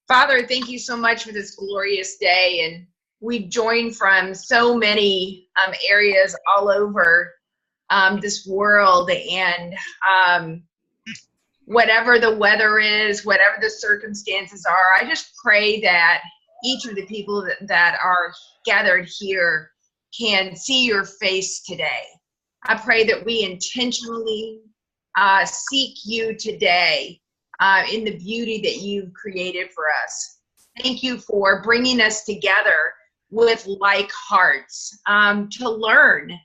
Father, thank you so much for this glorious day. And we join from so many areas all over this world. And whatever the weather is, whatever the circumstances are, I just pray that each of the people that are gathered here can see your face today. I pray that we intentionally seek you today in the beauty that you've created for us. Thank you for bringing us together with like hearts to learn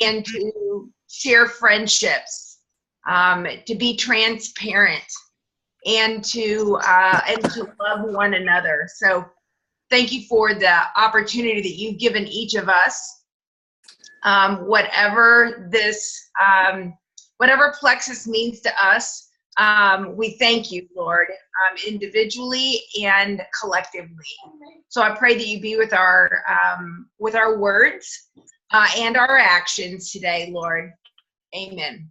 and to share friendships, to be transparent, and to love one another. So thank you for the opportunity that you've given each of us. Whatever Plexus means to us, we thank you, Lord, individually and collectively. So I pray that you be with our words and our actions today, Lord. Amen.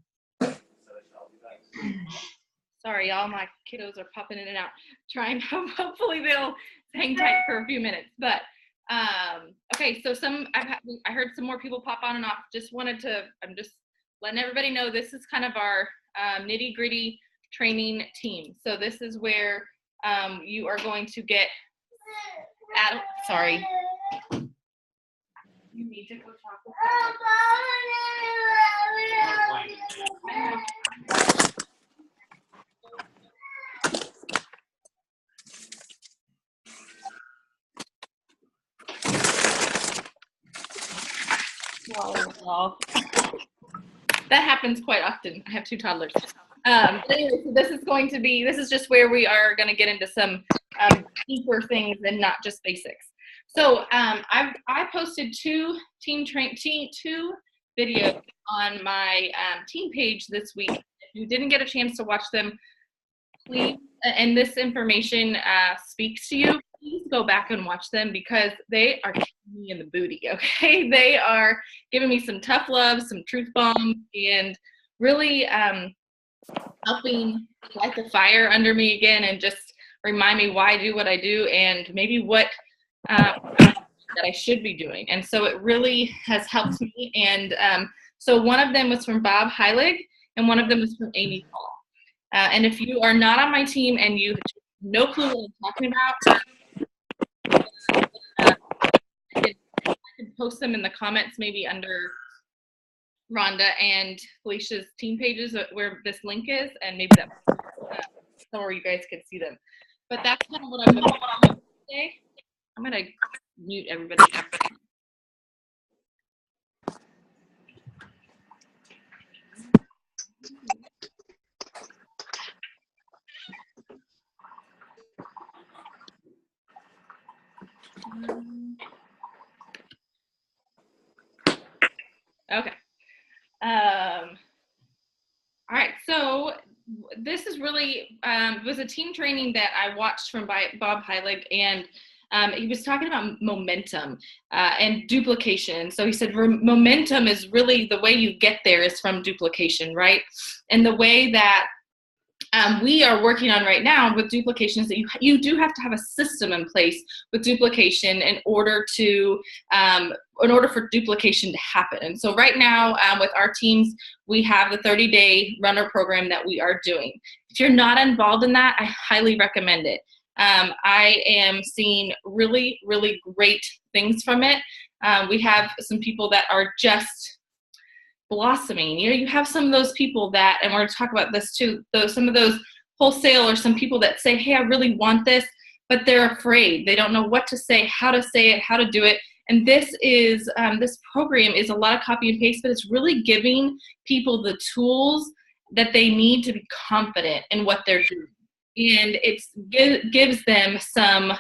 Sorry, y'all, my kiddos are popping in and out, trying to, hopefully they'll hang tight for a few minutes. But okay, so I heard some more people pop on and off. I'm just letting everybody know this is kind of our nitty gritty training team. So this is where you are going to get sorry. You need to go talk with Well, that happens quite often. I have 2 toddlers. But anyway, so this is just where we are going to get into some deeper things and not just basics. So I posted 2 videos on my team page this week. If you didn't get a chance to watch them, please, and this information speaks to you, please go back and watch them because they are kicking me in the booty, okay? They are giving me some tough love, some truth bombs, and really helping light the fire under me again and just remind me why I do what I do and maybe what that I should be doing. And so it really has helped me. And so one of them was from Bob Heilig and one of them was from Amy Paul. And if you are not on my team and you have no clue what I'm talking about, I could post them in the comments maybe under Rhonda and Felicia's team pages where this link is, and maybe that somewhere you guys could see them. But that's kind of what I'm going to do today. I'm going to mute everybody. Okay. All right, so this is really was a team training that I watched from Bob Heilig, and he was talking about momentum and duplication. So he said momentum is really the way you get there is from duplication, right? And the way that we are working on right now with duplication is that you do have to have a system in place with duplication in order for duplication to happen. And so right now with our teams, we have the 30-day runner program that we are doing. If you're not involved in that, I highly recommend it. I am seeing really, really great things from it. We have some people that are just blossoming. You have some of those people that, and we're going to talk about this too, some of those wholesale or some people that say, hey, I really want this, but they're afraid. They don't know what to say, how to do it. And this program is a lot of copy and paste, but it's really giving people the tools that they need to be confident in what they're doing. And it gives them some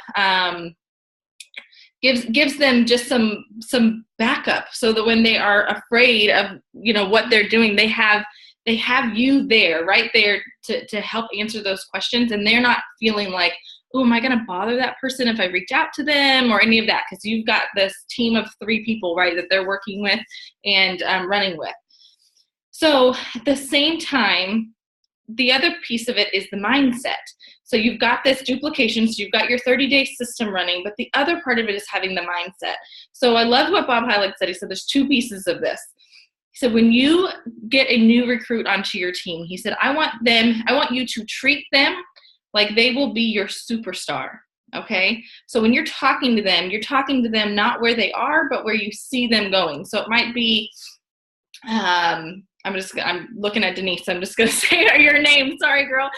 gives them just some backup, so that when they are afraid of what they're doing, they have you there, right there to help answer those questions, and they're not feeling like, oh, am I going to bother that person if I reach out to them or any of that, because you've got this team of 3 people, right, that they're working with and running with. So at the same time, the other piece of it is the mindset. So you've got this duplication, so you've got your 30-day system running, but the other part of it is having the mindset. So I love what Bob Heilig said. He said there's two pieces of this. He said, when you get a new recruit onto your team, he said, I want you to treat them like they will be your superstar. Okay. So when you're talking to them not where they are, but where you see them going. So it might be, I'm looking at Denise. I'm just going to say your name. Sorry, girl.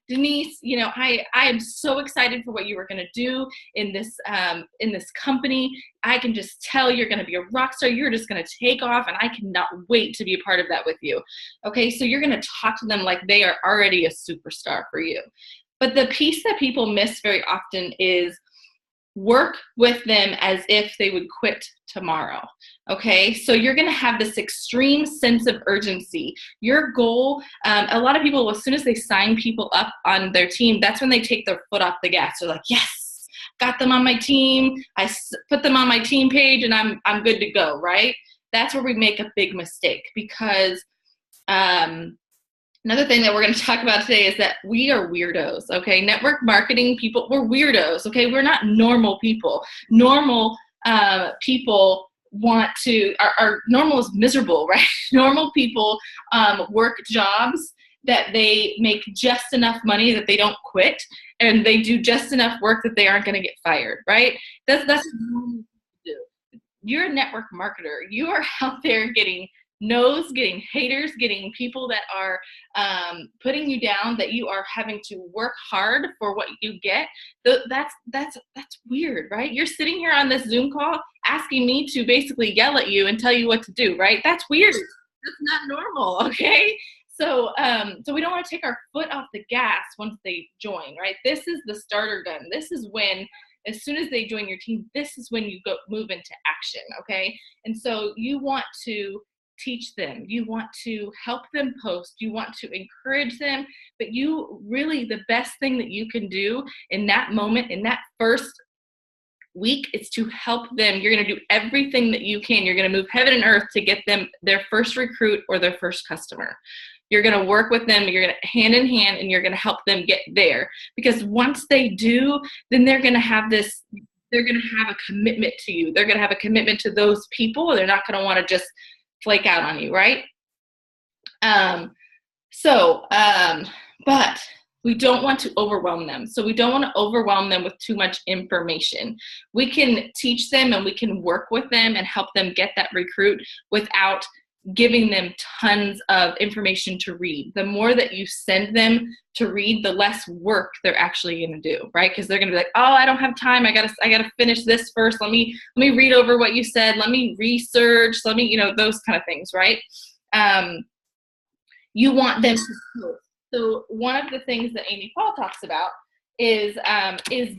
Denise, I am so excited for what you were going to do in this company. I can just tell you're going to be a rock star. You're just going to take off, and I cannot wait to be a part of that with you. Okay. So you're going to talk to them like they are already a superstar for you. But the piece that people miss very often is work with them as if they would quit tomorrow. Okay, so you're going to have this extreme sense of urgency. Your goal, a lot of people, as soon as they sign people up on their team, that's when they take their foot off the gas. They're like, yes, got them on my team. I put them on my team page, and I'm good to go. Right? That's where we make a big mistake, because another thing that we're going to talk about today is that we are weirdos, okay? Network marketing people, we're weirdos, okay? We're not normal people. Normal people are normal is miserable, right? Normal people work jobs that they make just enough money that they don't quit, and they do just enough work that they aren't going to get fired, right? That's what normal people do. You're a network marketer. You are out there getting no's, getting haters, getting people that are putting you down, that you are having to work hard for what you get. That's weird, right? You're sitting here on this Zoom call asking me to basically yell at you and tell you what to do, right? That's weird. That's not normal, okay? So we don't want to take our foot off the gas once they join, right? This is the starter gun. This is when, as soon as they join your team, this is when you move into action, okay? And so you want to teach them, you want to help them post, you want to encourage them, but you really, the best thing that you can do in that moment, in that first week, is to help them. You're going to do everything that you can. You're going to move heaven and earth to get them their first recruit or their first customer. You're going to work with them, you're going to hand in hand, and you're going to help them get there. Because once they do, then they're going to have a commitment to you. They're going to have a commitment to those people. They're not going to want to just flake out on you, right? But we don't want to overwhelm them. So we don't want to overwhelm them with too much information. We can teach them, and we can work with them and help them get that recruit without giving them tons of information to read. The more that you send them to read, the less work they're actually going to do, right? Because they're going to be like, oh, I don't have time. I gotta finish this first. Let me read over what you said. Let me research. Let me, those kind of things, right? You want them to post. So one of the things that Amy Paul talks about is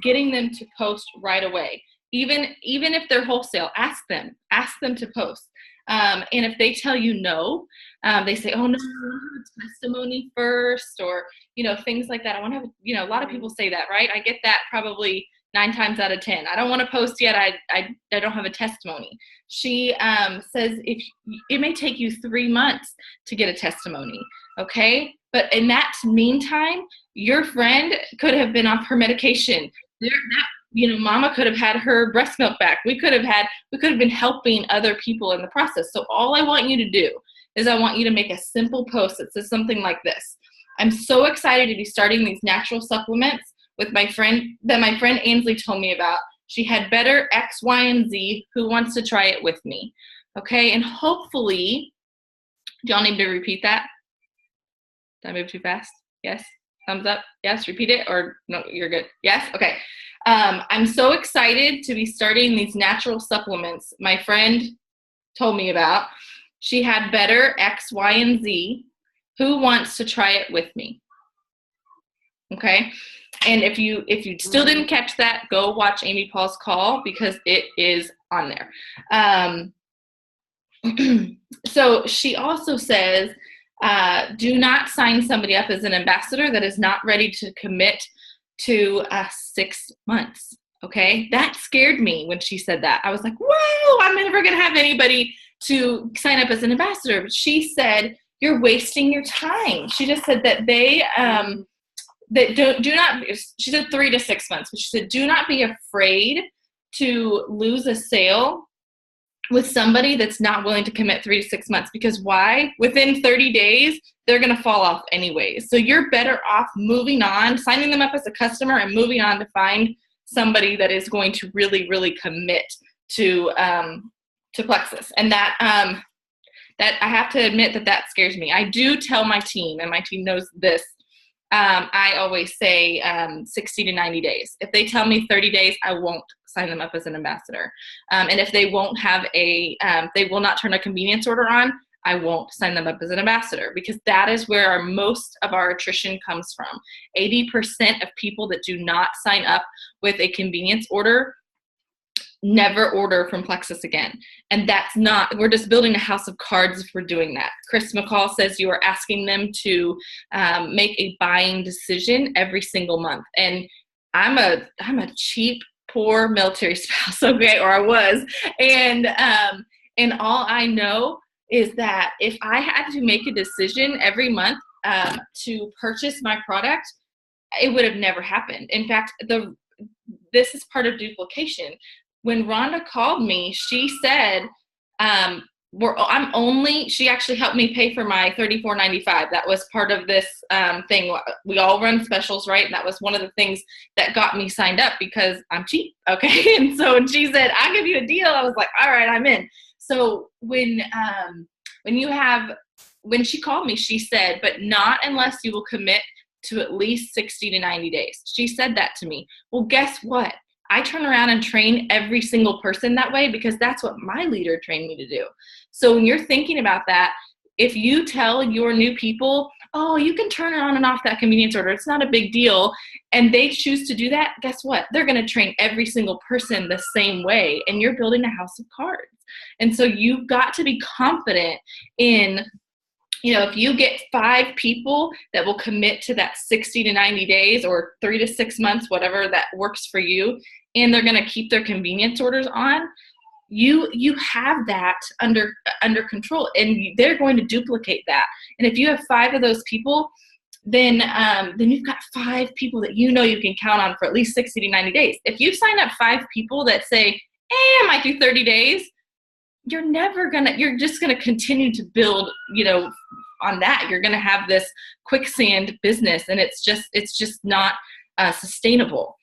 getting them to post right away. Even if they're wholesale, ask them to post. And if they tell you no, they say, oh no, I want to have a testimony first, or, things like that. I want to have, a lot of people say that, right? I get that probably 9 times out of 10. I don't want to post yet. I don't have a testimony. She says if it may take you 3 months to get a testimony. Okay. But in that meantime, your friend could have been off her medication. Mama could have had her breast milk back. We could have been helping other people in the process. So all I want you to do is I want you to make a simple post that says something like this. I'm so excited to be starting these natural supplements with my friend Ainsley told me about. She had better X, Y, and Z. Who wants to try it with me? Okay. And hopefully, do y'all need to repeat that? Did I move too fast? Yes. Thumbs up. Yes. Repeat it, or no, you're good. Yes. Okay. I'm so excited to be starting these natural supplements my friend told me about. She had better X, Y, and Z. Who wants to try it with me? Okay. And if you still didn't catch that, go watch Amy Paul's call, because it is on there. So she also says, do not sign somebody up as an ambassador that is not ready to commit to 6 months. Okay. That scared me when she said that. I was like, whoa, I'm never going to have anybody to sign up as an ambassador. But she said, you're wasting your time. She just said that that do not, she said 3 to 6 months, but she said, do not be afraid to lose a sale with somebody that's not willing to commit 3 to 6 months. Because why? Within 30 days, they're going to fall off anyways. So you're better off moving on, signing them up as a customer and moving on to find somebody that is going to really, really commit to Plexus. And that I have to admit that scares me. I do tell my team, and my team knows this, I always say 60 to 90 days. If they tell me 30 days, I won't sign them up as an ambassador. And if they won't have they will not turn a convenience order on, I won't sign them up as an ambassador, because that is where most of our attrition comes from. 80% of people that do not sign up with a convenience order never order from Plexus again. And that's not, we're just building a house of cards if we're doing that. Chris McCall says you are asking them to make a buying decision every single month. And I'm a cheap, poor military spouse, okay, or I was. And all I know is that if I had to make a decision every month to purchase my product, it would have never happened. In fact, this is part of duplication. When Rhonda called me, she said, she actually helped me pay for my $34.95. That was part of this thing. We all run specials, right? And that was one of the things that got me signed up, because I'm cheap, okay? And so when she said, I'll give you a deal, I was like, all right, I'm in. So when she called me, she said, but not unless you will commit to at least 60 to 90 days. She said that to me. Well, guess what? I turn around and train every single person that way, because that's what my leader trained me to do. So when you're thinking about that, if you tell your new people, oh, you can turn on and off that convenience order, it's not a big deal, and they choose to do that, guess what? They're going to train every single person the same way, and you're building a house of cards. And so you've got to be confident in, if you get 5 people that will commit to that 60 to 90 days or 3 to 6 months, whatever that works for you, and they're going to keep their convenience orders on, you have that under control, and they're going to duplicate that. And if you have 5 of those people, then you've got 5 people that you can count on for at least 60 to 90 days. If you sign up 5 people that say, I might do 30 days, you're just going to continue to build, on that. You're going to have this quicksand business, and it's just not sustainable.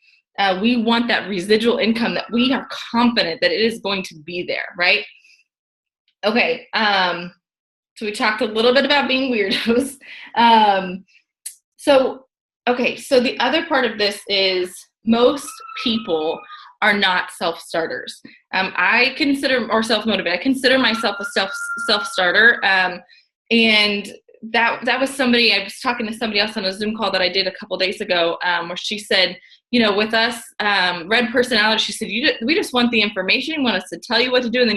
We want that residual income that we are confident that it is going to be there, right? Okay, so we talked a little bit about being weirdos. So the other part of this is most people are not self-starters. I consider, or self-motivated, I consider myself a self-starter. And that was somebody, I was talking to somebody else on a Zoom call that I did a couple days ago, where she said, with us, red personality, she said, we just want the information. You want us to tell you what to do, and then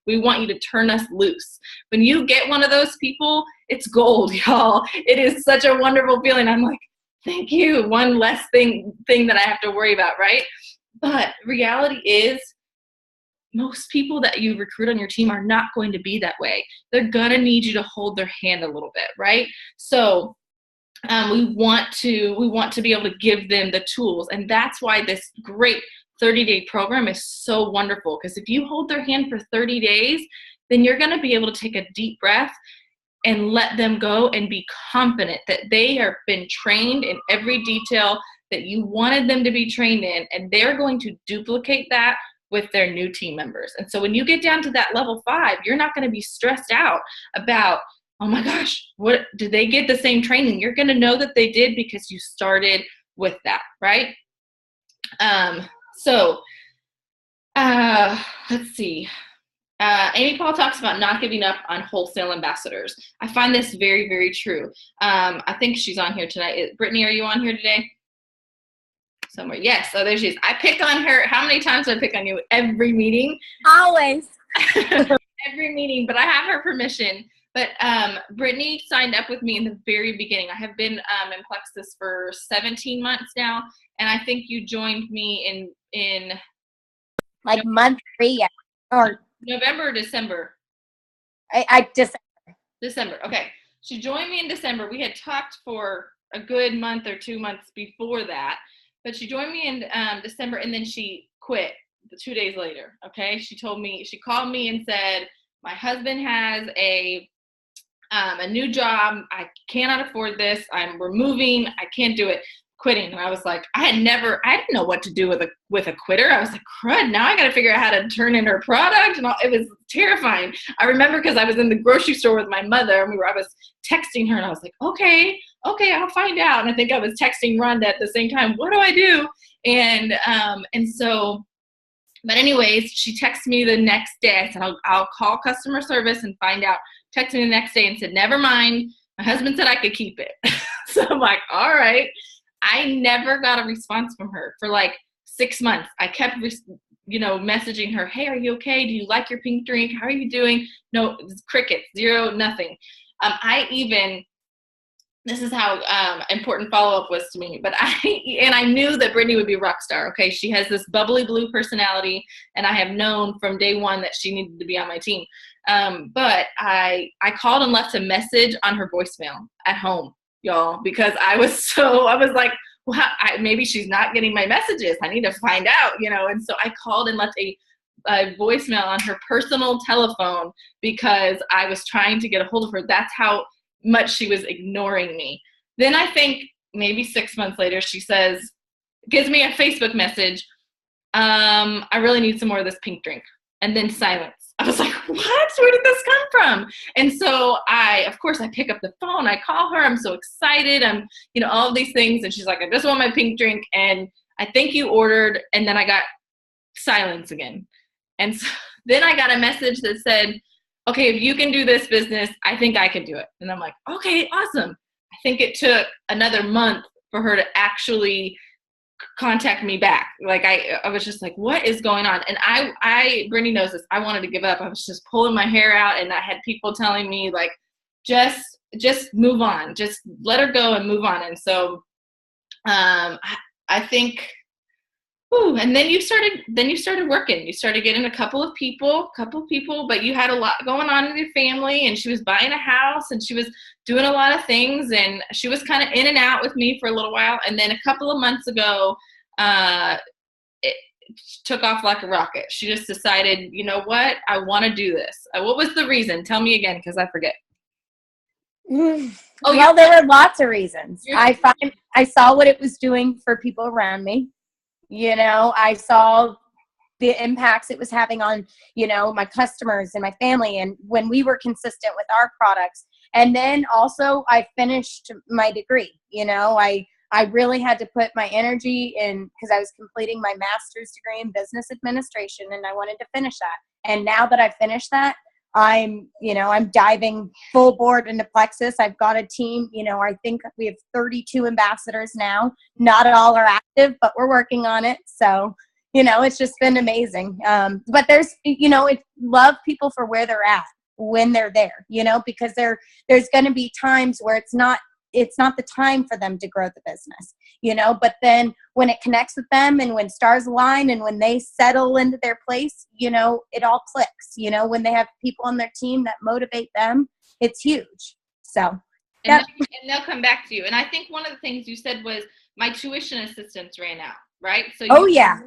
we want you to turn us loose. When you get one of those people, it's gold, y'all. It is such a wonderful feeling. I'm like, thank you. One less thing that I have to worry about, right? But reality is, most people that you recruit on your team are not going to be that way. They're going to need you to hold their hand a little bit, right? So we want to be able to give them the tools. And that's why this great 30-day program is so wonderful. Because if you hold their hand for 30 days, then you're going to be able to take a deep breath and let them go and be confident that they have been trained in every detail that you wanted them to be trained in. And they're going to duplicate that with their new team members. And so when you get down to that level 5, you're not going to be stressed out about, oh my gosh, what did they get the same training? You're going to know that they did, because you started with that, right? Let's see. Amy Paul talks about not giving up on wholesale ambassadors. I find this very, very true. I think she's on here tonight. Brittany, are you on here today? Somewhere. Yes. Oh, there she is. I pick on her. How many times do I pick on you? Every meeting. Always. Every meeting, but I have her permission. But Brittany signed up with me in the very beginning. I have been in Plexus for 17 months now, and I think you joined me in like month 3 or November or December. I just December. Okay. She joined me in December. We had talked for a good month or 2 months before that. But she joined me in December, and then she quit 2 days later. Okay. She called me and said, my husband has a new job. I cannot afford this. We're moving. I can't do it. Quitting. And I was like, I didn't know what to do with a quitter. I was like, crud, now I got to figure out how to turn in her product. And it was terrifying. I remember because I was in the grocery store with my mother, and I was texting her, and I was like, okay, I'll find out. And I think I was texting Rhonda at the same time. What do I do? And so, but anyways, she texted me the next day. I said, I'll call customer service and find out. Texted me the next day and said, never mind. My husband said I could keep it. So I'm like, all right. I never got a response from her for like 6 months. I kept, messaging her, hey, are you okay? Do you like your pink drink? How are you doing? No, crickets, zero, nothing. This is how important follow-up was to me. But I knew that Brittany would be a rock star. Okay, she has this bubbly blue personality, and I have known from day one that she needed to be on my team. But I called and left a message on her voicemail at home, y'all, because I was like, well, maybe she's not getting my messages. I need to find out, And so I called and left a voicemail on her personal telephone because I was trying to get a hold of her. That's how much she was ignoring me. Then I think maybe 6 months later, she gives me a Facebook message. I really need some more of this pink drink. And then silence. I was like, what? Where did this come from? And so of course I pick up the phone. I call her. I'm so excited. I'm, all of these things. And she's like, I just want my pink drink. And I think you ordered. And then I got silence again. And so then I got a message that said, okay, if you can do this business, I think I can do it. And I'm like, okay, awesome. I think it took another month for her to actually contact me back. Like I was just like, what is going on? And Brittany knows this. I wanted to give up. I was just pulling my hair out, and I had people telling me like, just move on, just let her go and move on. And so, I think, and then you started working. You started getting a couple of people, but you had a lot going on with your family, and she was buying a house, and she was doing a lot of things, and she was kind of in and out with me for a little while. And then a couple of months ago, it took off like a rocket. She just decided, you know what? I want to do this. What was the reason? Tell me again, because I forget. Well, there were lots of reasons. I saw what it was doing for people around me. I saw the impacts it was having on, my customers and my family, and when we were consistent with our products. And then also I finished my degree. I really had to put my energy in because I was completing my master's degree in business administration, and I wanted to finish that. And now that I've finished that, I'm diving full board into Plexus. I've got a team, I think we have 32 ambassadors now. Not all are active, but we're working on it. So, it's just been amazing. But there's, love people for where they're at when they're there, because there's going to be times where it's not the time for them to grow the business, but then when it connects with them and when stars align and when they settle into their place, it all clicks, when they have people on their team that motivate them, it's huge. So, and they'll come back to you. And I think one of the things you said was my tuition assistance ran out, right? So Oh yeah.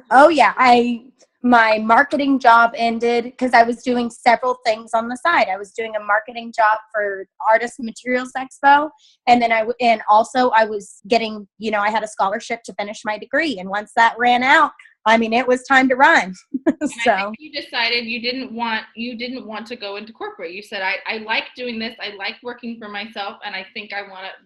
My marketing job ended because I was doing several things on the side. I was doing a marketing job for Artist Materials Expo. And then I was getting, I had a scholarship to finish my degree. And once that ran out, it was time to run. So I think you decided you didn't want to go into corporate. You said, I like doing this. I like working for myself. And I think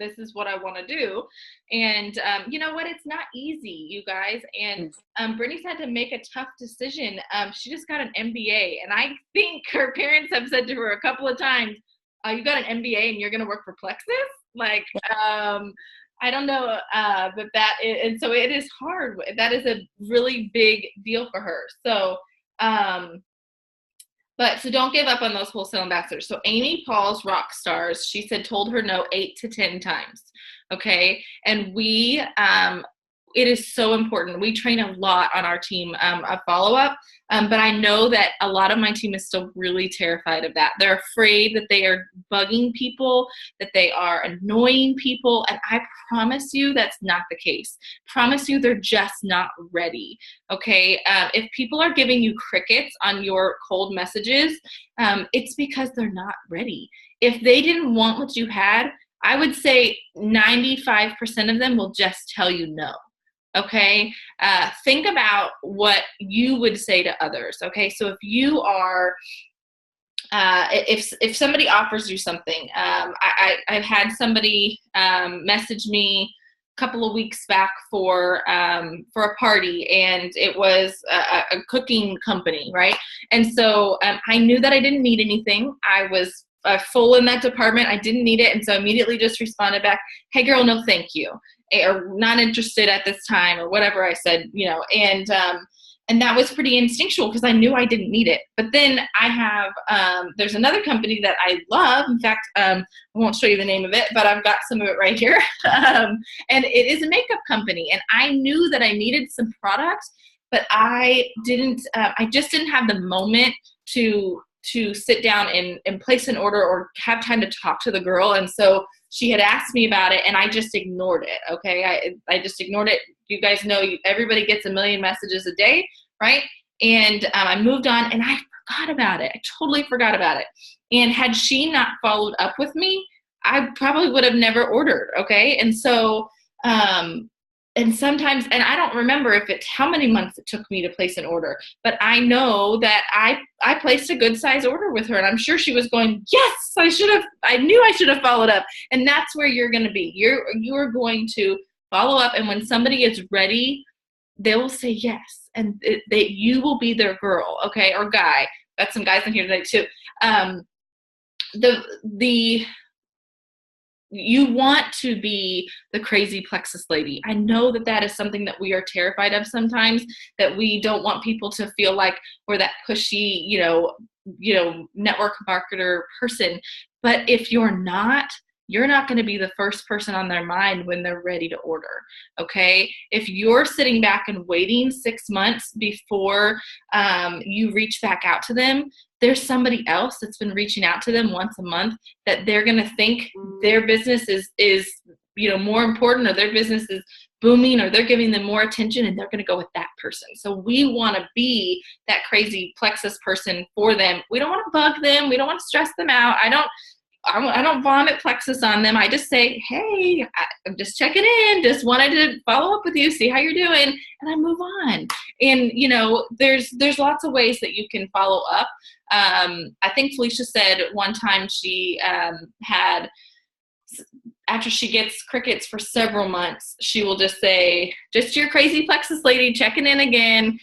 this is what I want to do. And you know what? It's not easy, you guys. And Brittany's had to make a tough decision. She just got an MBA. And I think her parents have said to her a couple of times, you got an MBA and you're going to work for Plexus? Like, I don't know, but and so it is hard. That is a really big deal for her. So, so don't give up on those wholesale ambassadors. So Amy Paul's rock stars, she said, told her no 8 to 10 times. Okay. And we it is so important. We train a lot on our team of follow-up, but I know that a lot of my team is still really terrified of that. They're afraid that they are bugging people, that they are annoying people, and I promise you that's not the case. Promise you they're just not ready, okay? If people are giving you crickets on your cold messages, it's because they're not ready. If they didn't want what you had, I would say 95% of them will just tell you no. Okay. Think about what you would say to others. Okay. So if you are, if somebody offers you something, I've had somebody message me a couple of weeks back for a party, and it was a cooking company, right? And so I knew that I didn't need anything. I was full in that department. I didn't need it. And so I immediately just responded back, hey girl, no, thank you. Or not interested at this time, or whatever I said, and that was pretty instinctual because I knew I didn't need it. But then I have, there's another company that I love. In fact, I won't show you the name of it, but I've got some of it right here. And it is a makeup company. And I knew that I needed some products, but I just didn't have the moment to sit down and place an order or have time to talk to the girl. And so she had asked me about it, and I just ignored it. Okay. I just ignored it. You guys know everybody gets a million messages a day, right? And I moved on, and I forgot about it. I totally forgot about it. And had she not followed up with me, I probably would have never ordered. Okay. And so, and sometimes, and I don't remember how many months it took me to place an order, but I know that I placed a good size order with her, and I'm sure she was going, yes, I knew I should have followed up. And that's where you're going to be. You're going to follow up. And when somebody is ready, they will say yes. And you will be their girl. Okay. Or guy. Got some guys in here today too. You want to be the crazy plexus lady. I know that is something that we are terrified of sometimes, that we don't want people to feel like we're that pushy, network marketer person. But if you're not going to be the first person on their mind when they're ready to order. Okay. If you're sitting back and waiting 6 months before you reach back out to them, there's somebody else that's been reaching out to them once a month that they're going to think their business is more important, or their business is booming, or they're giving them more attention, and they're going to go with that person. So we want to be that crazy plexus person for them. We don't want to bug them. We don't want to stress them out. I don't vomit plexus on them. I just say, hey, I'm just checking in. Just wanted to follow up with you, see how you're doing, and I move on. And, there's lots of ways that you can follow up. I think Felicia said one time she had, after she gets crickets for several months, she will just say, just your crazy plexus lady checking in again.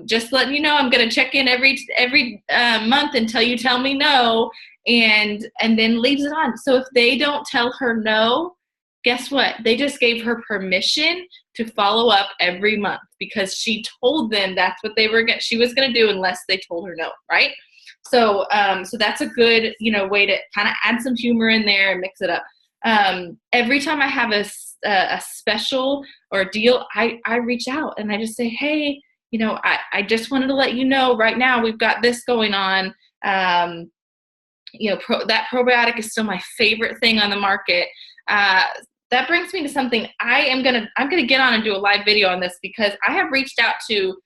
Just letting you know I'm going to check in every month until you tell me no. And then leaves it on. So if they don't tell her no, guess what? They just gave her permission to follow up every month, because she told them that's what she was going to do unless they told her no, right? So so that's a good way to kind of add some humor in there and mix it up. Every time I have a special or a deal, I reach out and I just say, hey, I just wanted to let you know right now we've got this going on. That probiotic is still my favorite thing on the market. That brings me to something I'm gonna get on and do a live video on this, because I have reached out to,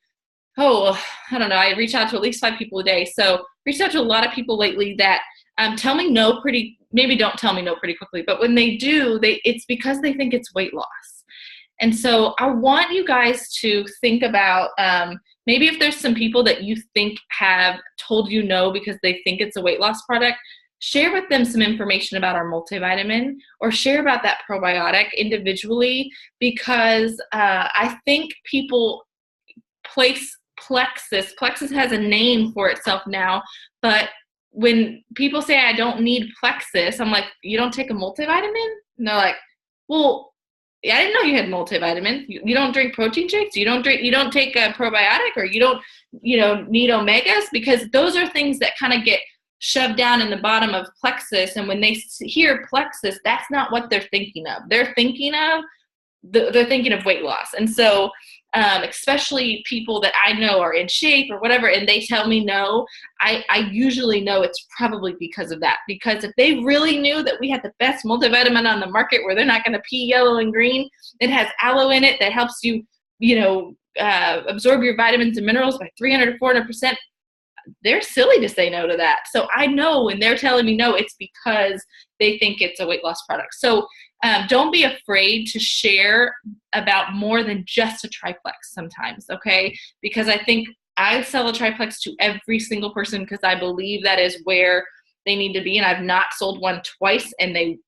I reach out to at least 5 people a day. So reached out to a lot of people lately that tell me no maybe don't tell me no pretty quickly, but when they do, it's because they think it's weight loss. And so I want you guys to think about maybe if there's some people that you think have told you no because they think it's a weight loss product, share with them some information about our multivitamin, or share about that probiotic individually, because I think people place plexus has a name for itself now, but when people say I don't need plexus, I'm like, you don't take a multivitamin? And they're like, well, I didn't know you had multivitamin. You don't drink protein shakes. You don't take a probiotic, or you don't, need omegas, because those are things that kind of get shoved down in the bottom of plexus. And when they hear plexus, that's not what they're thinking of. They're thinking of they're thinking of weight loss. And so especially people that I know are in shape or whatever, and they tell me no, I usually know it's probably because of that. Because if they really knew that we had the best multivitamin on the market where they're not going to pee yellow and green, it has aloe in it that helps you, absorb your vitamins and minerals by 300 to 400%, they're silly to say no to that. So I know when they're telling me no, it's because they think it's a weight loss product. So don't be afraid to share about more than just a triplex sometimes, okay? Because I think I sell a triplex to every single person because I believe that is where they need to be. And I've not sold one twice and they,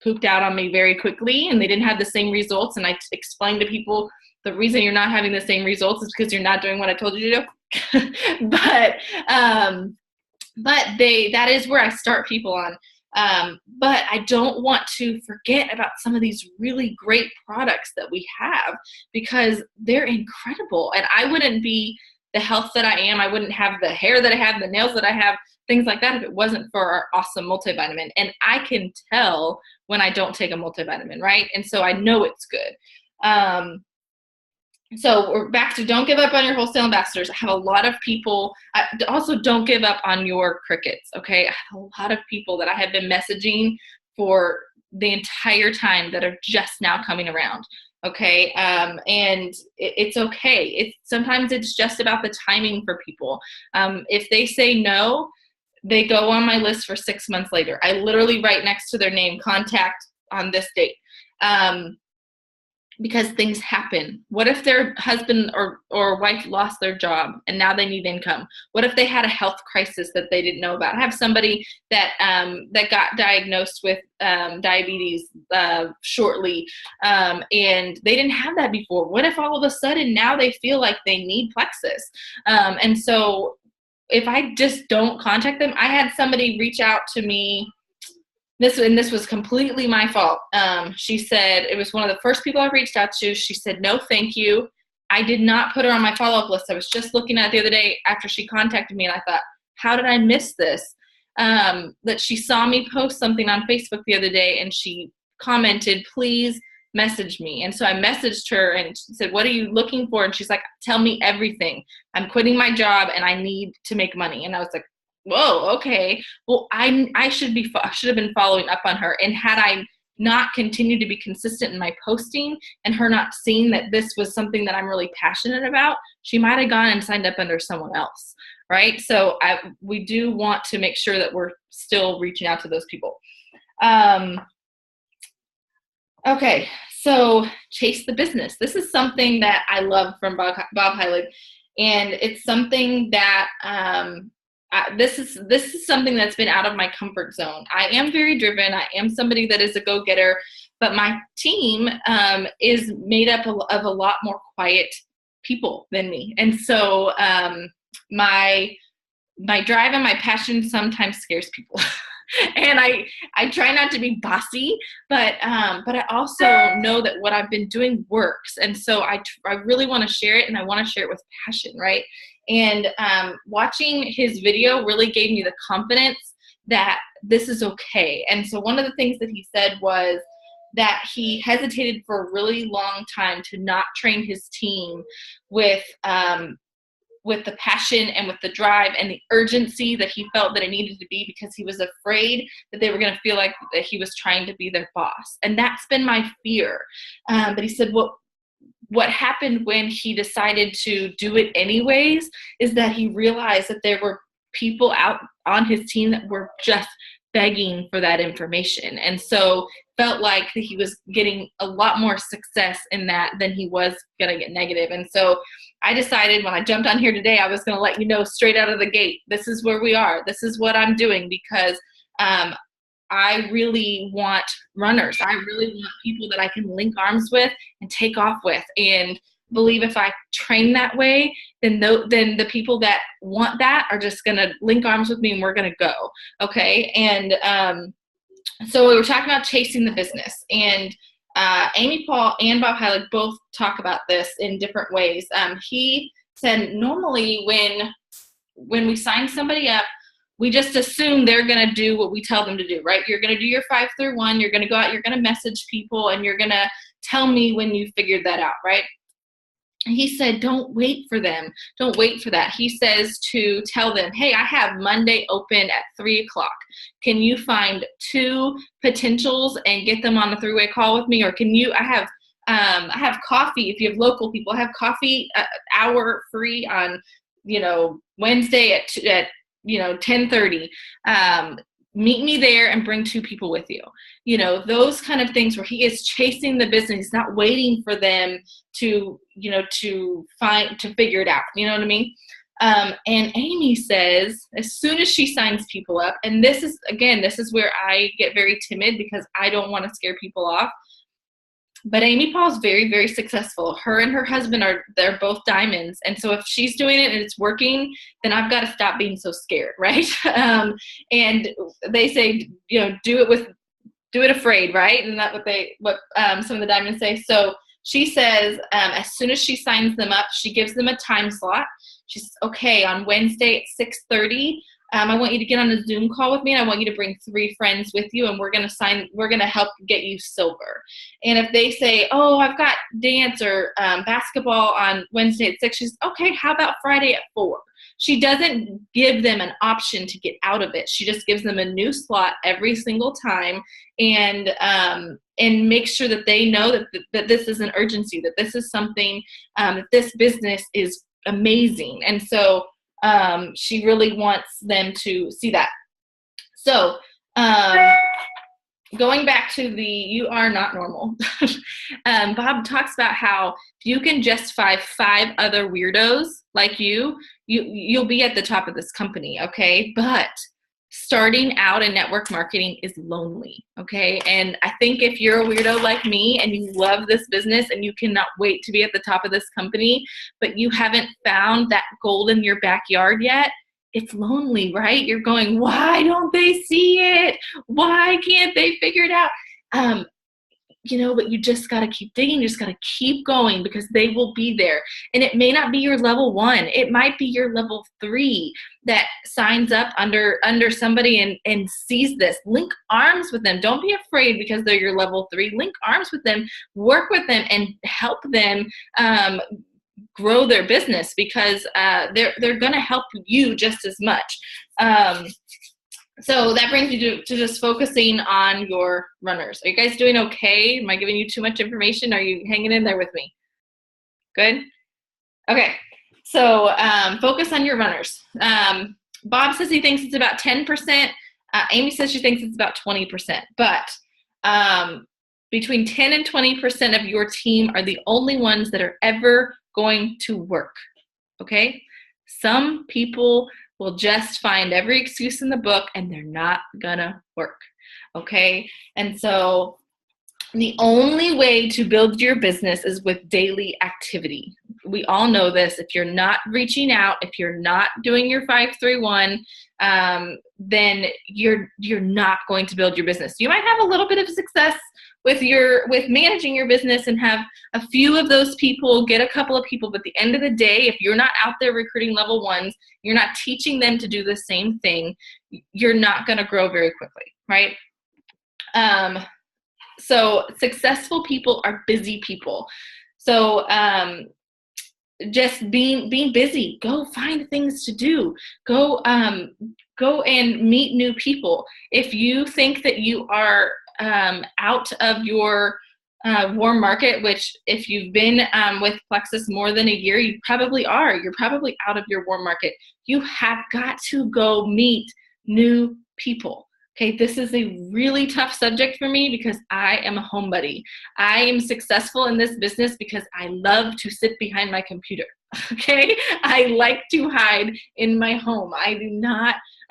pooped out on me very quickly and they didn't have the same results. And I explained to people the reason you're not having the same results is because you're not doing what I told you to do. But that is where I start people on. But I don't want to forget about some of these really great products that we have because they're incredible. And I wouldn't be the health that I am. I wouldn't have the hair that I have, the nails that I have, things like that if it wasn't for our awesome multivitamin. And I can tell when I don't take a multivitamin, right? And so I know it's good. So we're back to don't give up on your wholesale ambassadors. I have a lot of people. Also, don't give up on your crickets, okay? I have a lot of people that I have been messaging for the entire time that are just now coming around, okay? And it's okay. Sometimes it's just about the timing for people. If they say no, they go on my list for 6 months later. I literally write next to their name, contact on this date. Because things happen. What if their husband or wife lost their job and now they need income? What if they had a health crisis that they didn't know about? I have somebody that got diagnosed with diabetes shortly, and they didn't have that before. What if all of a sudden now they feel like they need Plexus? And so if I just don't contact them, I had somebody reach out to me. This was completely my fault. She said, it was one of the first people I reached out to. She said, no, thank you. I did not put her on my follow-up list. I was just looking at it the other day after she contacted me, and I thought, how did I miss this? That she saw me post something on Facebook the other day, and she commented, please message me. And so I messaged her and said, what are you looking for? And she's like, tell me everything. I'm quitting my job, and I need to make money. And I was like, whoa, okay. Well, I should have been following up on her. And had I not continued to be consistent in my posting and her not seeing that this was something that I'm really passionate about, she might have gone and signed up under someone else, right? So we do want to make sure that we're still reaching out to those people. Okay, so chase the business. This is something that I love from Bob Heilig, and it's something that this is something that's been out of my comfort zone. I am very driven. I am somebody that is a go-getter, but my team is made up of a lot more quiet people than me. And so my drive and my passion sometimes scares people. And I try not to be bossy, but I also know that what I've been doing works. And so I really want to share it, and I want to share it with passion, right? And watching his video really gave me the confidence that this is okay. And so one of the things that he said was that he hesitated for a really long time to not train his team with the passion and with the drive and the urgency that he felt that it needed to be, because he was afraid that they were going to feel like that he was trying to be their boss. And that's been my fear. But he said, what happened when he decided to do it anyways is that he realized that there were people out on his team that were just begging for that information. And so felt like that he was getting a lot more success in that than he was going to get negative. And so I decided when I jumped on here today, I was going to let you know straight out of the gate, this is where we are. This is what I'm doing, because I really want runners. I really want people that I can link arms with and take off with, and believe if I train that way, then the people that want that are just going to link arms with me, and we're going to go. Okay. And so we were talking about chasing the business, and Amy Paul and Bob Heilig both talk about this in different ways. He said normally when we sign somebody up, we just assume they're going to do what we tell them to do, right? You're going to do your 5 through 1. You're going to go out, you're going to message people, and you're going to tell me when you figured that out, right? He said, don't wait for them. Don't wait for that. He says to tell them, hey, I have Monday open at 3:00. Can you find 2 potentials and get them on a 3-way call with me? Or I have coffee. If you have local people, I have coffee hour free on, Wednesday at 10:30. Meet me there and bring 2 people with you. Those kind of things where he is chasing the business. He's not waiting for them to figure it out. You know what I mean? And Amy says, as soon as she signs people up, and this is where I get very timid because I don't want to scare people off. But Amy Paul's very, very successful. Her and her husband they're both diamonds. And so if she's doing it and it's working, then I've got to stop being so scared, right? And they say, do it afraid, right? And that's what some of the diamonds say. So she says, as soon as she signs them up, she gives them a time slot. She's okay, on Wednesday at 6:30. I want you to get on a Zoom call with me, and I want you to bring 3 friends with you, and we're going to help get you silver. And if they say, oh, I've got dance or basketball on Wednesday at 6, she's okay, how about Friday at 4? She doesn't give them an option to get out of it. She just gives them a new slot every single time, and make sure that they know that this is an urgency, that this is something, that this business is amazing. And so she really wants them to see that. So going back to you are not normal. Bob talks about how if you can justify 5 other weirdos like you'll be at the top of this company, okay? But starting out in network marketing is lonely, okay? And I think if you're a weirdo like me and you love this business and you cannot wait to be at the top of this company, but you haven't found that gold in your backyard yet, it's lonely, right? You're going, why don't they see it? Why can't they figure it out? But you just got to keep digging. You just got to keep going because they will be there. And it may not be your level 1. It might be your level 3 that signs up under somebody and sees this. Link arms with them. Don't be afraid because they're your level 3. Link arms with them. Work with them and help them grow their business because they're going to help you just as much. So that brings you to just focusing on your runners. Are you guys doing okay? Am I giving you too much information? Are you hanging in there with me? Good? Okay. So focus on your runners. Bob says he thinks it's about 10%. Amy says she thinks it's about 20%. But between 10 and 20% of your team are the only ones that are ever going to work. Okay? Some people will just find every excuse in the book and they're not gonna work. Okay? And so the only way to build your business is with daily activity. We all know this. If you're not reaching out, if you're not doing your 5-3-1, then you're not going to build your business. You might have a little bit of success with managing your business and have a few of those people, get a couple of people, but at the end of the day, if you're not out there recruiting level 1s, you're not teaching them to do the same thing, you're not going to grow very quickly, right? So successful people are busy people. So just being busy, go find things to do, go and meet new people. If you think that you are out of your warm market, which if you've been with Plexus more than a year, you probably are. You're probably out of your warm market. You have got to go meet new people. Okay, this is a really tough subject for me because I am a homebody. I am successful in this business because I love to sit behind my computer. Okay, I like to hide in my home. I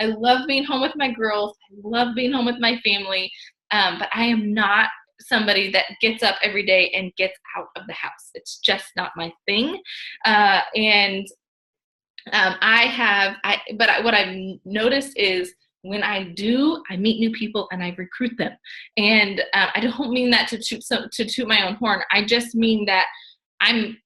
love being home with my girls. I love being home with my family. But I am not somebody that gets up every day and gets out of the house. It's just not my thing. But what I've noticed is when I do, I meet new people and I recruit them. And I don't mean that to toot my own horn. I just mean that I'm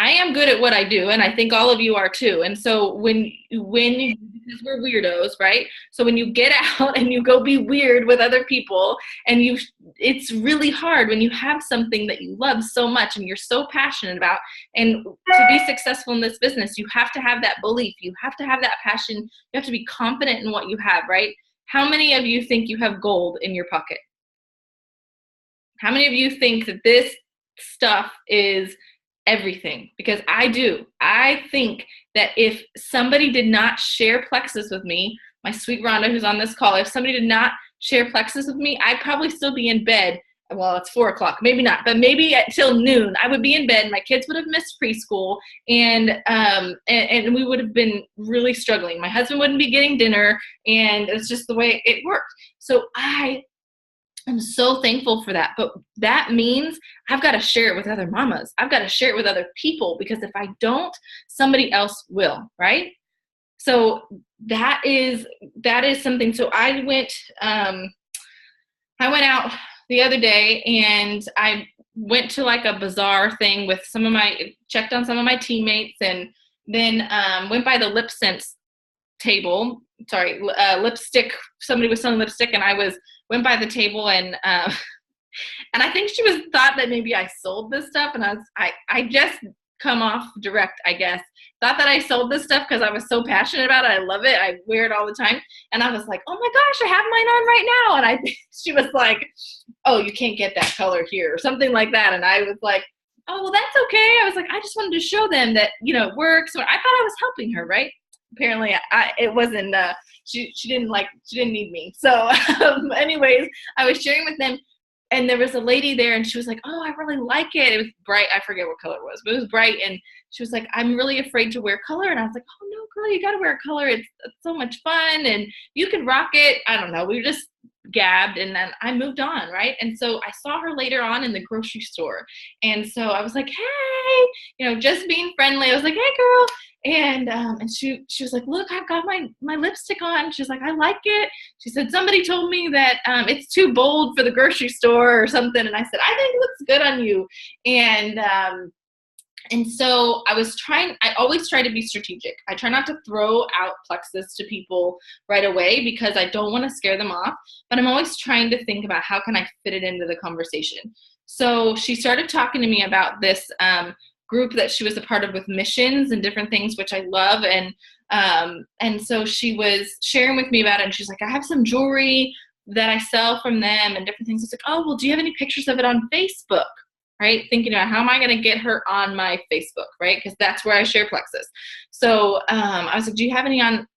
I am good at what I do, and I think all of you are too. And so because we're weirdos, right? So when you get out and you go be weird with other people, and it's really hard when you have something that you love so much and you're so passionate about. And to be successful in this business, you have to have that belief. You have to have that passion. You have to be confident in what you have, right? How many of you think you have gold in your pocket? How many of you think that this stuff is everything? Because I do. I think that if somebody did not share Plexus with me, my sweet Rhonda who's on this call, if somebody did not share Plexus with me, I'd probably still be in bed. Well, it's 4 o'clock, maybe not, but maybe till noon, I would be in bed. My kids would have missed preschool, and we would have been really struggling. My husband wouldn't be getting dinner, and it's just the way it worked. So I'm so thankful for that. But that means I've got to share it with other mamas. I've got to share it with other people, because if I don't, somebody else will, right? So that is something. So I went out the other day, and I went to like a bazaar thing with checked on some of my teammates, and then went by the lip sense table. Sorry, lipstick. Somebody was selling lipstick, and I went by the table, and and I think she thought that maybe I sold this stuff, and I just come off direct, I guess. Thought that I sold this stuff because I was so passionate about it. I love it. I wear it all the time. And I was like, oh my gosh, I have mine on right now. And she was like, oh, you can't get that color here, or something like that. And I was like, oh, well, that's okay. I was like, I just wanted to show them that, it works. So I thought I was helping her, right? Apparently it wasn't, she didn't need me. So anyways, I was sharing with them, and there was a lady there, and she was like, oh, I really like it. It was bright. I forget what color it was, but it was bright. And she was like, I'm really afraid to wear color. And I was like, oh no, girl, you got to wear color. It's so much fun, and you can rock it. I don't know. We just gabbed, and then I moved on. Right. And so I saw her later on in the grocery store. And so I was like, hey, just being friendly. I was like, hey girl. And she was like, look, I've got my lipstick on. She was like, I like it. She said, somebody told me that it's too bold for the grocery store or something. And I said, I think it looks good on you. And so I always try to be strategic. I try not to throw out Plexus to people right away, because I don't want to scare them off, but I'm always trying to think about how can I fit it into the conversation. So she started talking to me about this group that she was a part of with missions and different things, which I love. And so she was sharing with me about it, and she's like, I have some jewelry that I sell from them and different things. It's like, oh, well, do you have any pictures of it on Facebook? Right? Thinking about how am I going to get her on my Facebook, right? Because that's where I share Plexus. So I was like, do you have any on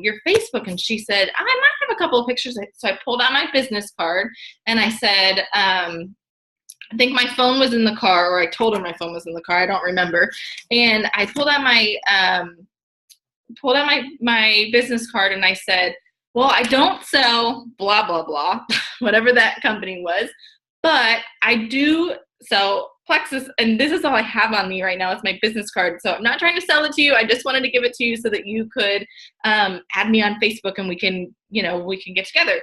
your Facebook? And she said, I might have a couple of pictures. So I pulled out my business card, and I said, I think my phone was in the car, or I told her my phone was in the car. I don't remember. And I pulled out my business card, and I said, well, I don't sell blah, blah, blah, whatever that company was, but I do sell Plexus, and this is all I have on me right now. It's my business card. So I'm not trying to sell it to you. I just wanted to give it to you so that you could add me on Facebook, and we can get together.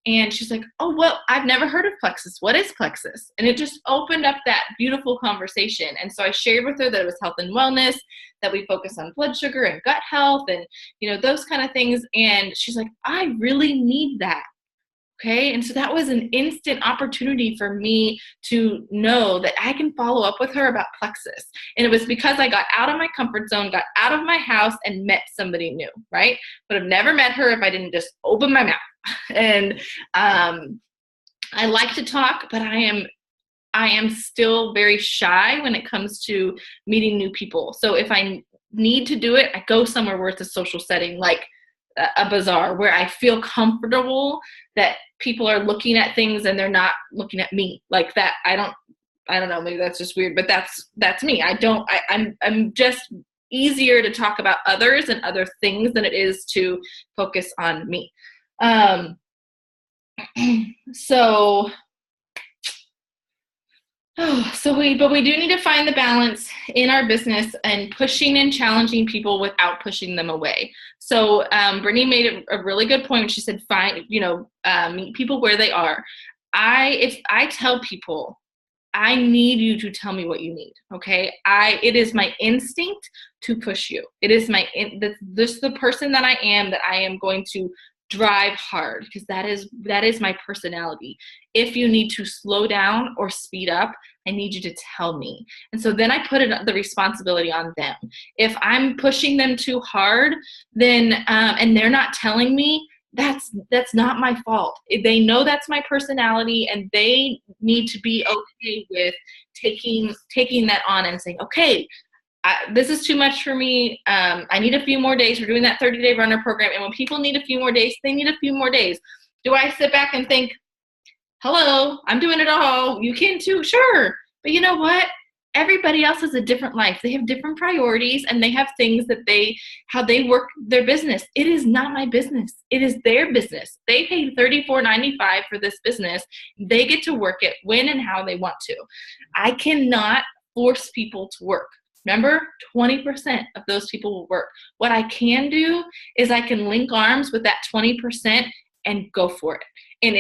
And she's like, oh, well, I've never heard of Plexus. What is Plexus? And it just opened up that beautiful conversation. And so I shared with her that it was health and wellness, that we focus on blood sugar and gut health and, those kind of things. And she's like, I really need that. Okay. And so that was an instant opportunity for me to know that I can follow up with her about Plexus. And it was because I got out of my comfort zone, got out of my house, and met somebody new, right? But I've never met her if I didn't just open my mouth. And I like to talk, but I am still very shy when it comes to meeting new people. So if I need to do it, I go somewhere where it's a social setting, like a bazaar, where I feel comfortable that people are looking at things and they're not looking at me like that. I don't know, maybe that's just weird, but that's me. I'm just easier to talk about others and other things than it is to focus on me. But we do need to find the balance in our business and pushing and challenging people without pushing them away. So Brittany made a really good point when she said, meet people where they are. If I tell people I need you to tell me what you need. Okay. It is my instinct to push you. It is this the person that I am going to drive hard, because that is my personality. If you need to slow down or speed up, I need you to tell me. And so then I put the responsibility on them. If I'm pushing them too hard, then and they're not telling me, that's not my fault. They know that's my personality, and they need to be okay with taking that on and saying, okay, this is too much for me. I need a few more days. We're doing that 30-day runner program. And when people need a few more days, they need a few more days. Do I sit back and think, hello, I'm doing it all, you can too? Sure. But you know what? Everybody else has a different life. They have different priorities, and they have things that how they work their business. It is not my business. It is their business. They paid $34.95 for this business. They get to work it when and how they want to. I cannot force people to work. Remember, 20% of those people will work. What I can do is I can link arms with that 20% and go for it. And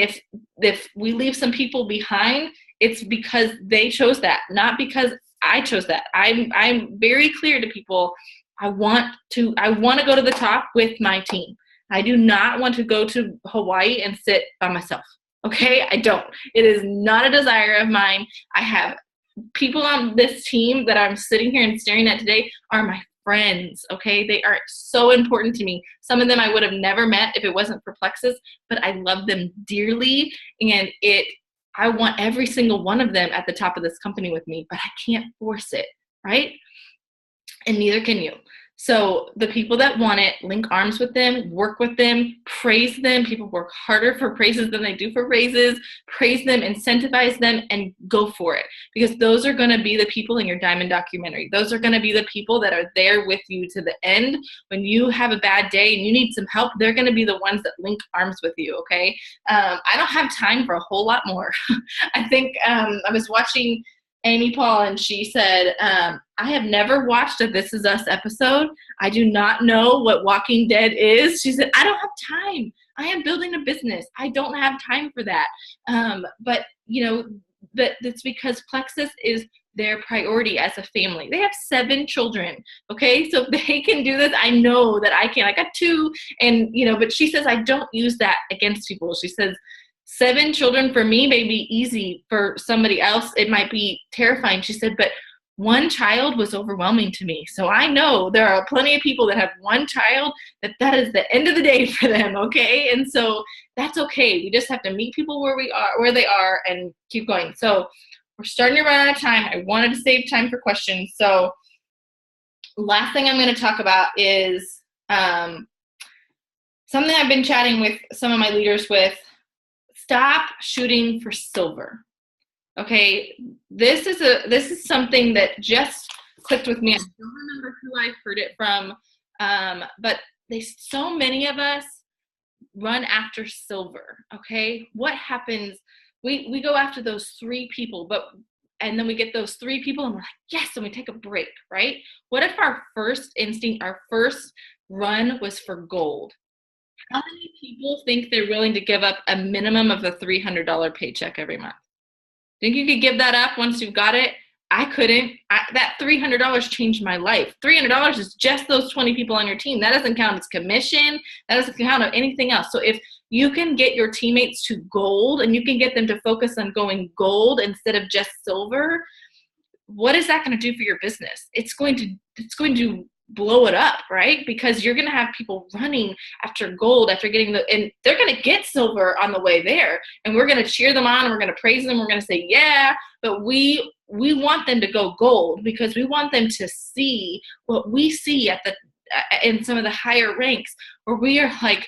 if we leave some people behind, it's because they chose that, not because I chose that. I'm very clear to people. I want to go to the top with my team. I do not want to go to Hawaii and sit by myself. Okay? I don't. It is not a desire of mine. I have people on this team that I'm sitting here and staring at today are my friends. Okay? They are so important to me. Some of them I would have never met if it wasn't for Plexus, but I love them dearly, and I want every single one of them at the top of this company with me, but I can't force it, right? And neither can you. So the people that want it, link arms with them, work with them, praise them. People work harder for praises than they do for raises. Praise them, incentivize them, and go for it. Because those are going to be the people in your Diamond documentary. Those are going to be the people that are there with you to the end. When you have a bad day and you need some help, they're going to be the ones that link arms with you, okay? I don't have time for a whole lot more. I think I was watching Amy Paul, and she said, I have never watched a This Is Us episode. I do not know what Walking Dead is. She said, I don't have time. I am building a business. I don't have time for that. But that's because Plexus is their priority as a family. They have 7 children. Okay. So if they can do this, I know that I can. I got 2, and, but she says, I don't use that against people. She says, 7 children for me may be easy. For somebody else, it might be terrifying. She said, but 1 child was overwhelming to me. So I know there are plenty of people that have 1 child that is the end of the day for them. Okay. And so that's okay. We just have to meet people where they are and keep going. So we're starting to run out of time. I wanted to save time for questions. So last thing I'm going to talk about is something I've been chatting with some of my leaders with. Stop shooting for silver. Okay, this is something that just clicked with me. I don't remember who I heard it from, but so many of us run after silver. Okay, what happens? We go after those 3 people, and then we get those 3 people, and we're like, yes, and we take a break, right? What if our first instinct, our first run was for gold? How many people think they're willing to give up a minimum of a $300 paycheck every month? Think you could give that up once you've got it? I couldn't. That $300 changed my life. $300 is just those 20 people on your team. That doesn't count as commission. That doesn't count on anything else. So if you can get your teammates to gold, and you can get them to focus on going gold instead of just silver, what is that going to do for your business? It's going to blow it up, right? Because you're going to have people running after gold, after getting and they're going to get silver on the way there, and we're going to cheer them on, and we're going to praise them. We're going to say, yeah, but we want them to go gold, because we want them to see what we see in some of the higher ranks, where we are like,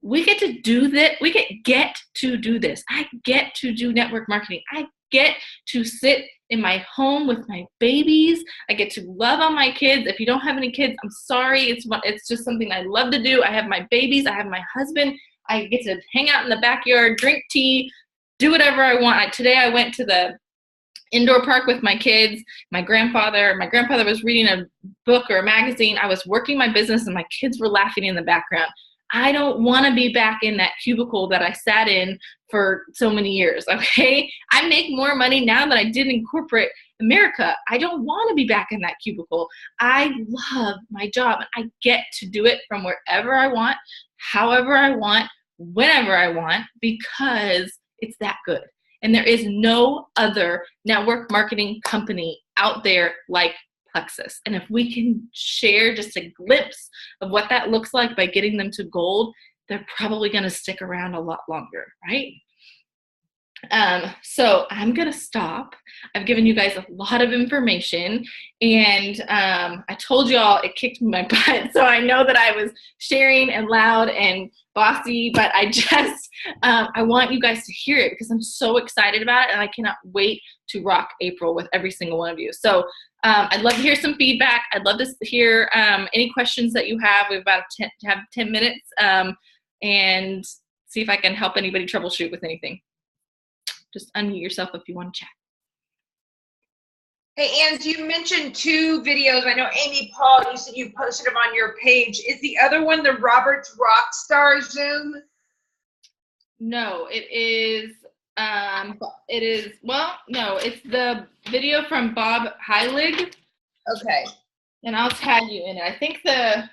we get to do this. We get to do this. I get to do network marketing. I get to sit in my home with my babies. I get to love on my kids. If you don't have any kids, I'm sorry. It's just something I love to do. I have my babies. I have my husband. I get to hang out in the backyard, drink tea, do whatever I want. Today I went to the indoor park with my kids. My grandfather was reading a book or a magazine. I was working my business, and my kids were laughing in the background. I don't want to be back in that cubicle that I sat in for so many years, okay? I make more money now than I did in corporate America. I don't want to be back in that cubicle. I love my job, and I get to do it from wherever I want, however I want, whenever I want, because it's that good. And there is no other network marketing company out there like Plexus. And if we can share just a glimpse of what that looks like by getting them to gold, they're probably going to stick around a lot longer, right? So I'm going to stop. I've given you guys a lot of information, and I told you all it kicked my butt. So I know that I was sharing and loud and bossy, but I just, I want you guys to hear it because I'm so excited about it, and I cannot wait to rock April with every single one of you. So I'd love to hear some feedback. I'd love to hear any questions that you have. We have about 10 minutes, and see if I can help anybody troubleshoot with anything. Just unmute yourself if you want to chat. Hey, Ann, you mentioned 2 videos. I know Amy Paul, you said you posted them on your page. Is the other one the Roberts Rockstar Zoom? No, it's the video from Bob Heilig. Okay. And I'll tag you in it. I think the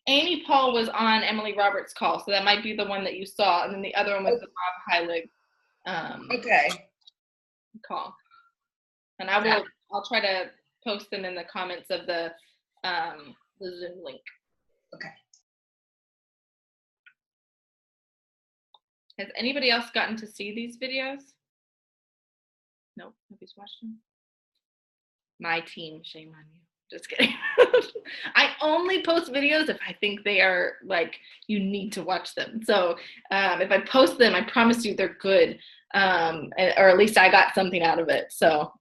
Amy Paul was on Emily Roberts' call, so that might be the one that you saw, and then the other one was the Bob Heilig okay. call. And I'll try to post them in the comments of the Zoom link. Okay. Has anybody else gotten to see these videos? Nope, nobody's watched them. My team, shame on you. Just kidding. I only post videos if I think they are like, you need to watch them. So if I post them, I promise you they're good. Or at least I got something out of it. So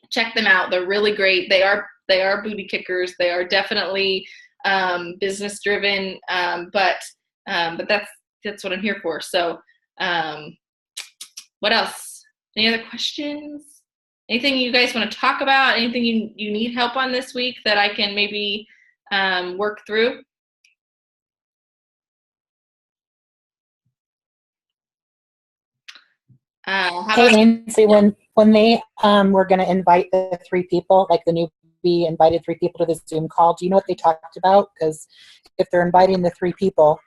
check them out. They're really great. They are booty kickers. They are definitely business driven. But that's what I'm here for. So what else? Any other questions? Anything you guys want to talk about? Anything you need help on this week that I can maybe work through? Hey, Ainsley, when they were going to invite the 3 people, like the newbie invited 3 people to the Zoom call, do you know what they talked about? Because if they're inviting the 3 people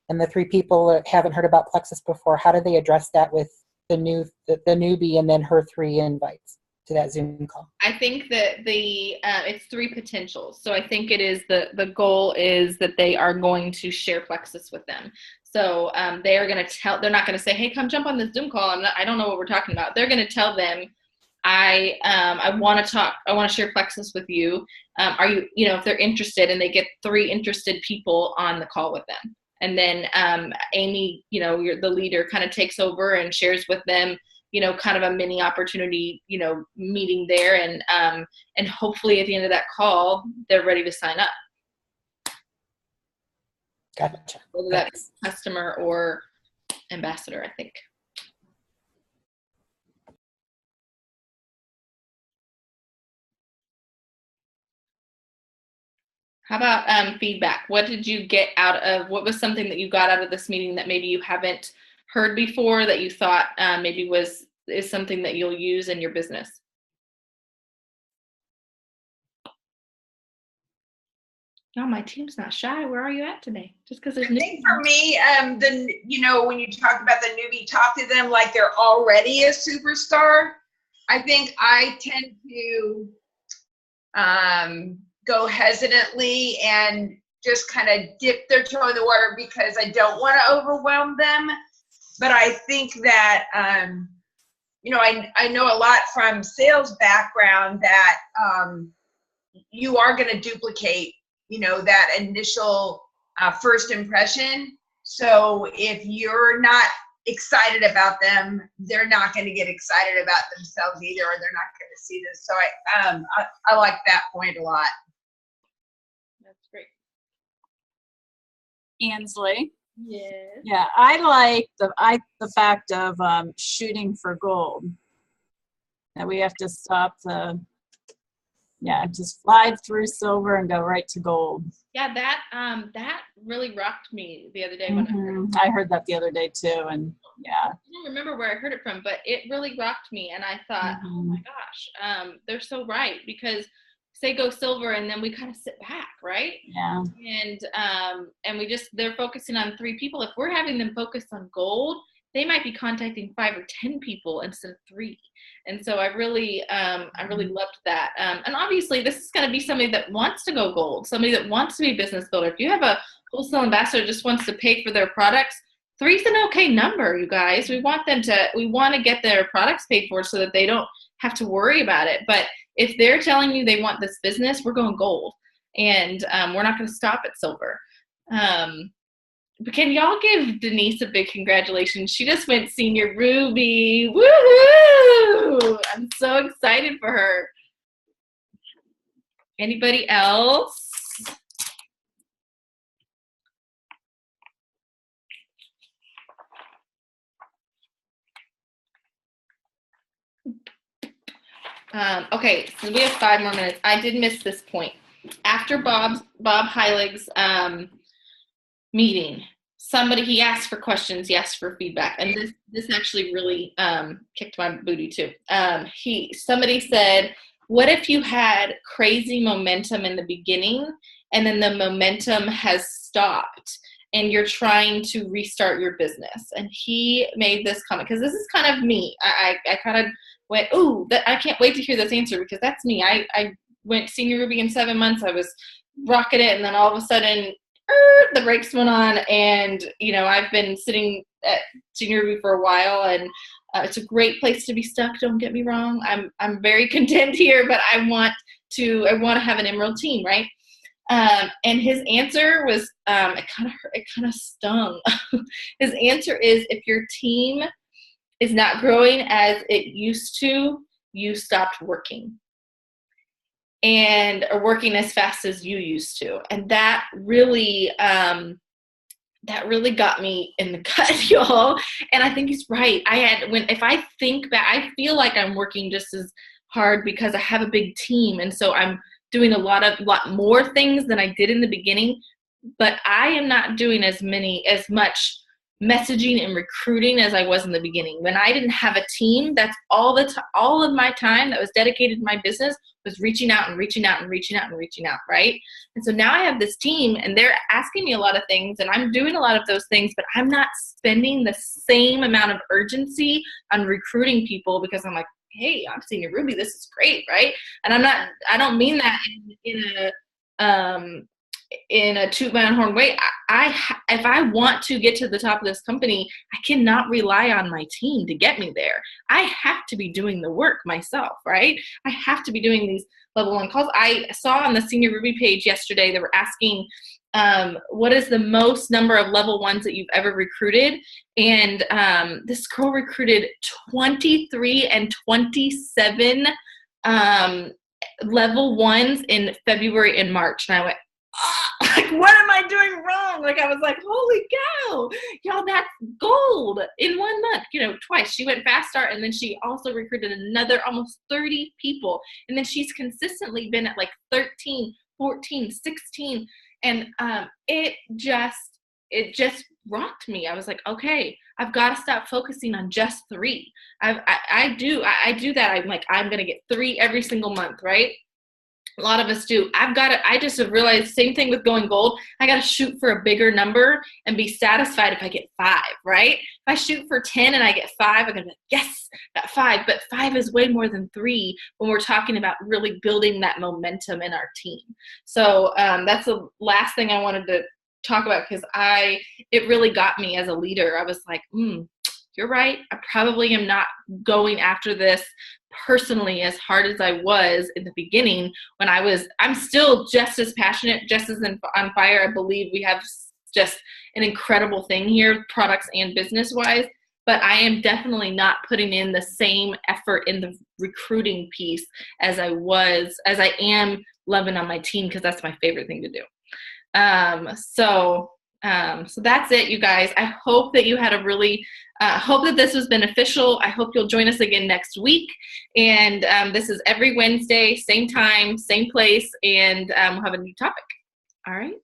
and the 3 people haven't heard about Plexus before, how do they address that with the newbie and then her 3 invites to that Zoom call? I think that it's 3 potentials. So I think it is the goal is that they are going to share Plexus with them. So they are going to they're not going to say, hey, come jump on this Zoom call. I don't know what we're talking about. They're going to tell them, I want to share Plexus with you. Are you, if they're interested, and they get 3 interested people on the call with them. And then Amy, the leader, kind of takes over and shares with them, kind of a mini opportunity, meeting there. And hopefully at the end of that call, they're ready to sign up. Gotcha. Whether that's customer or ambassador, I think. How about feedback? What did you get what was something that you got out of this meeting that maybe you haven't heard before that you thought maybe is something that you'll use in your business? No, my team's not shy. Where are you at today? Just because there's I think for me, when you talk about the newbie, talk to them like they're already a superstar. I think I tend to go hesitantly and just kind of dip their toe in the water because I don't want to overwhelm them. But I think that, I know a lot from sales background that you are going to duplicate, that initial first impression. So if you're not excited about them, they're not going to get excited about themselves either, or they're not going to see this. So I like that point a lot. That's great. Ainsley. Yes. Yeah, I like the fact of shooting for gold. That we have to stop the Yeah, just fly through silver and go right to gold. Yeah, that really rocked me the other day when I heard that the other day too, and yeah. I don't remember where I heard it from, but it really rocked me, and I thought, oh my gosh, they're so right, because say go silver and then we kind of sit back, right? Yeah. And they're focusing on 3 people. If we're having them focus on gold, they might be contacting 5 or 10 people instead of 3. And so I really loved that. And obviously this is going to be somebody that wants to go gold, somebody that wants to be a business builder. If you have a wholesale ambassador that just wants to pay for their products, 3 is an okay number, you guys. We want to get their products paid for so that they don't have to worry about it. But if they're telling you they want this business, we're going gold, and we're not going to stop at silver. But can y'all give Denise a big congratulations? She just went senior Ruby. Woohoo! I'm so excited for her. Anybody else? Okay, so we have 5 more minutes. I did miss this point. After Bob Heilig's meeting, he asked for questions, he asked for feedback, and this actually really kicked my booty too. Somebody said, what if you had crazy momentum in the beginning and then the momentum has stopped and you're trying to restart your business? And he made this comment, because this is kind of me. I kind of went, ooh, I can't wait to hear this answer, because that's me. I went senior Ruby in 7 months. I was rocking it, and then all of a sudden, the brakes went on, and I've been sitting at senior Ruby for a while, and it's a great place to be stuck. Don't get me wrong. I'm very content here, but I want to have an emerald team, right? And his answer was, it kind of stung. His answer is, if your team is not growing as it used to, you stopped working. And are working as fast as you used to. And that really got me in the gut, y'all. And I think he's right. If I think back, I feel like I'm working just as hard because I have a big team. And so I'm doing a lot more things than I did in the beginning, but I am not doing as much messaging and recruiting as I was in the beginning. When I didn't have a team, that's all of my time that was dedicated to my business was reaching out and reaching out and reaching out and reaching out, right? And so now I have this team, and they're asking me a lot of things, and I'm doing a lot of those things, but I'm not spending the same amount of urgency on recruiting people, because I'm like, hey, I'm senior Ruby, this is great, right? And I don't mean that in a toot my own horn way. If I want to get to the top of this company, I cannot rely on my team to get me there. I have to be doing the work myself, right? I have to be doing these level 1 calls. I saw on the Senior Ruby page yesterday, they were asking, what is the most number of level 1s that you've ever recruited? And this girl recruited 23 and 27 level 1s in February and March. And I went, like, what am I doing wrong? Like, I was like, holy cow, y'all, that's gold in 1 month, twice. She went fast start, and then she also recruited another almost 30 people. And then she's consistently been at like 13, 14, 16. And it just rocked me. I was like, okay, I've got to stop focusing on just 3. I do that. I'm like, I'm going to get 3 every single month, right? A lot of us do. I just have realized, same thing with going gold. I got to shoot for a bigger number and be satisfied if I get 5, right? If I shoot for 10 and I get 5, I'm going to be like, yes, got 5. But 5 is way more than 3 when we're talking about really building that momentum in our team. So that's the last thing I wanted to talk about, because it really got me as a leader. I was like, you're right. I probably am not going after this personally as hard as I was in the beginning when I'm still just as passionate, just as on fire. I believe we have just an incredible thing here, products and business wise, but I am definitely not putting in the same effort in the recruiting piece as I am loving on my team, because that's my favorite thing to do. So So that's it, you guys. I hope that you had a really, hope that this was beneficial. I hope you'll join us again next week. And this is every Wednesday, same time, same place, and we'll have a new topic. All right.